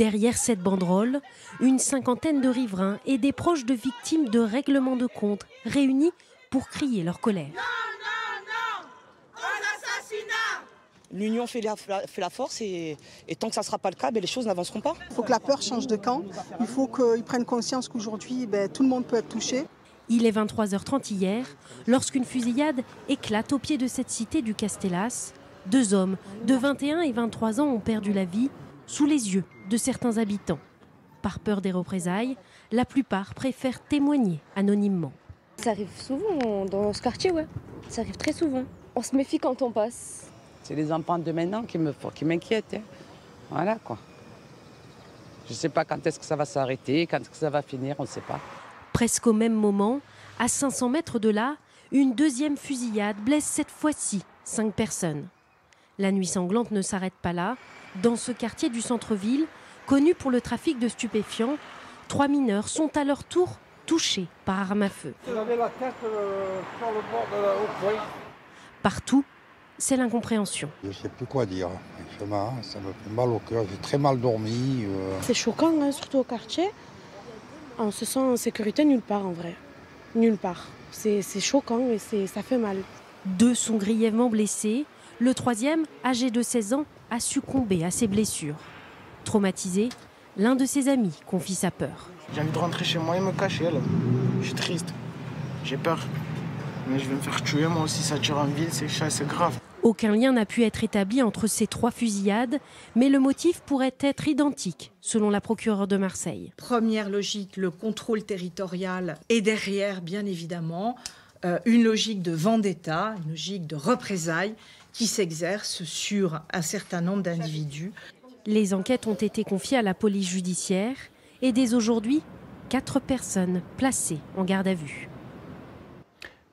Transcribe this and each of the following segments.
Derrière cette banderole, une cinquantaine de riverains et des proches de victimes de règlements de compte réunis pour crier leur colère. Non, non, non, aux assassinats! L'union fait la force et tant que ça ne sera pas le cas, les choses n'avanceront pas. Il faut que la peur change de camp. Il faut qu'ils prennent conscience qu'aujourd'hui, tout le monde peut être touché. Il est 23h30 hier, lorsqu'une fusillade éclate au pied de cette cité du Castellas. 2 hommes de 21 et 23 ans ont perdu la vie sous les yeux de certains habitants. Par peur des représailles, la plupart préfèrent témoigner anonymement. Ça arrive souvent dans ce quartier, ouais. Ça arrive très souvent. On se méfie quand on passe. C'est les enfants de maintenant qui m'inquiètent. Hein. Voilà quoi. Je ne sais pas quand est-ce que ça va s'arrêter, quand est-ce que ça va finir, on ne sait pas. Presque au même moment, à 500 mètres de là, une deuxième fusillade blesse cette fois-ci 5 personnes. La nuit sanglante ne s'arrête pas là. Dans ce quartier du centre-ville, connu pour le trafic de stupéfiants, 3 mineurs sont à leur tour touchés par arme à feu. Partout, c'est l'incompréhension. Je ne sais plus quoi dire. Ça me fait mal au cœur, j'ai très mal dormi. C'est choquant, hein, surtout au quartier. On se sent en sécurité nulle part en vrai. Nulle part. C'est choquant et ça fait mal. 2 sont grièvement blessés. Le 3e, âgé de 16 ans, a succombé à ses blessures. Traumatisé, l'un de ses amis confie sa peur. J'ai envie de rentrer chez moi et me cacher là. Je suis triste. J'ai peur. Mais je vais me faire tuer moi aussi, ça tire en ville, c'est grave. Aucun lien n'a pu être établi entre ces 3 fusillades, mais le motif pourrait être identique, selon la procureure de Marseille. Première logique, le contrôle territorial. Et derrière, bien évidemment, une logique de vendetta, une logique de représailles qui s'exerce sur un certain nombre d'individus. Les enquêtes ont été confiées à la police judiciaire et dès aujourd'hui, 4 personnes placées en garde à vue.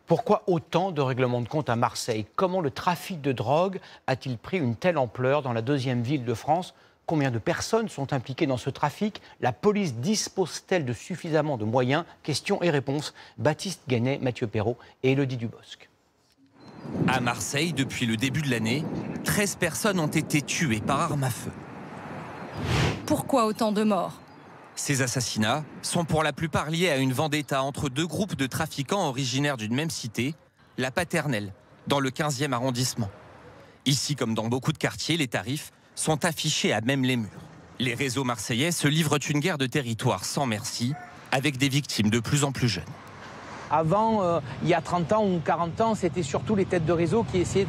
Pourquoi autant de règlements de compte à Marseille? Comment le trafic de drogue a-t-il pris une telle ampleur dans la 2e ville de France? Combien de personnes sont impliquées dans ce trafic? La police dispose-t-elle de suffisamment de moyens? Questions et réponses. Baptiste Guénet, Mathieu Perrault et Élodie Dubosc. À Marseille, depuis le début de l'année, 13 personnes ont été tuées par arme à feu. Pourquoi autant de morts? Ces assassinats sont pour la plupart liés à une vendetta entre 2 groupes de trafiquants originaires d'une même cité, la Paternelle, dans le 15e arrondissement. Ici, comme dans beaucoup de quartiers, les tarifs sont affichés à même les murs. Les réseaux marseillais se livrent une guerre de territoire sans merci, avec des victimes de plus en plus jeunes. Avant, il y a 30 ans ou 40 ans, c'était surtout les têtes de réseau qui essayaient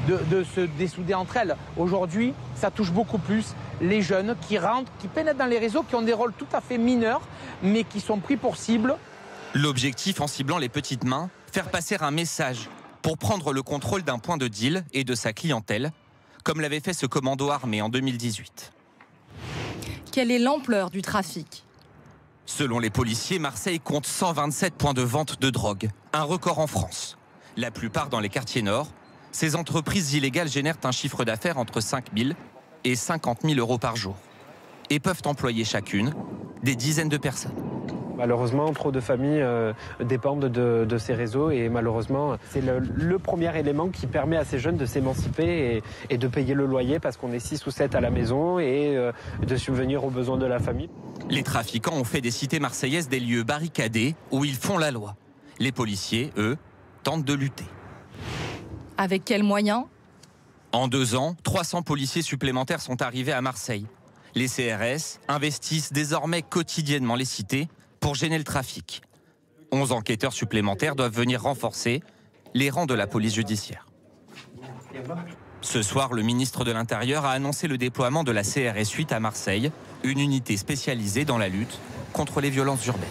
de se dessouder entre elles. Aujourd'hui, ça touche beaucoup plus les jeunes qui rentrent, qui pénètrent dans les réseaux, qui ont des rôles tout à fait mineurs, mais qui sont pris pour cible. L'objectif, en ciblant les petites mains, faire passer un message pour prendre le contrôle d'un point de deal et de sa clientèle, comme l'avait fait ce commando armé en 2018. Quelle est l'ampleur du trafic ? Selon les policiers, Marseille compte 127 points de vente de drogue, un record en France. La plupart dans les quartiers nord, ces entreprises illégales génèrent un chiffre d'affaires entre 5 000 et 50 000 euros par jour et peuvent employer chacune des dizaines de personnes. Malheureusement, trop de familles dépendent de ces réseaux et malheureusement, c'est le premier élément qui permet à ces jeunes de s'émanciper et de payer le loyer parce qu'on est 6 ou 7 à la maison et de subvenir aux besoins de la famille. Les trafiquants ont fait des cités marseillaises des lieux barricadés où ils font la loi. Les policiers, eux, tentent de lutter. Avec quels moyens ? En 2 ans, 300 policiers supplémentaires sont arrivés à Marseille. Les CRS investissent désormais quotidiennement les cités pour gêner le trafic. 11 enquêteurs supplémentaires doivent venir renforcer les rangs de la police judiciaire. Ce soir, le ministre de l'Intérieur a annoncé le déploiement de la CRS 8 à Marseille, une unité spécialisée dans la lutte contre les violences urbaines.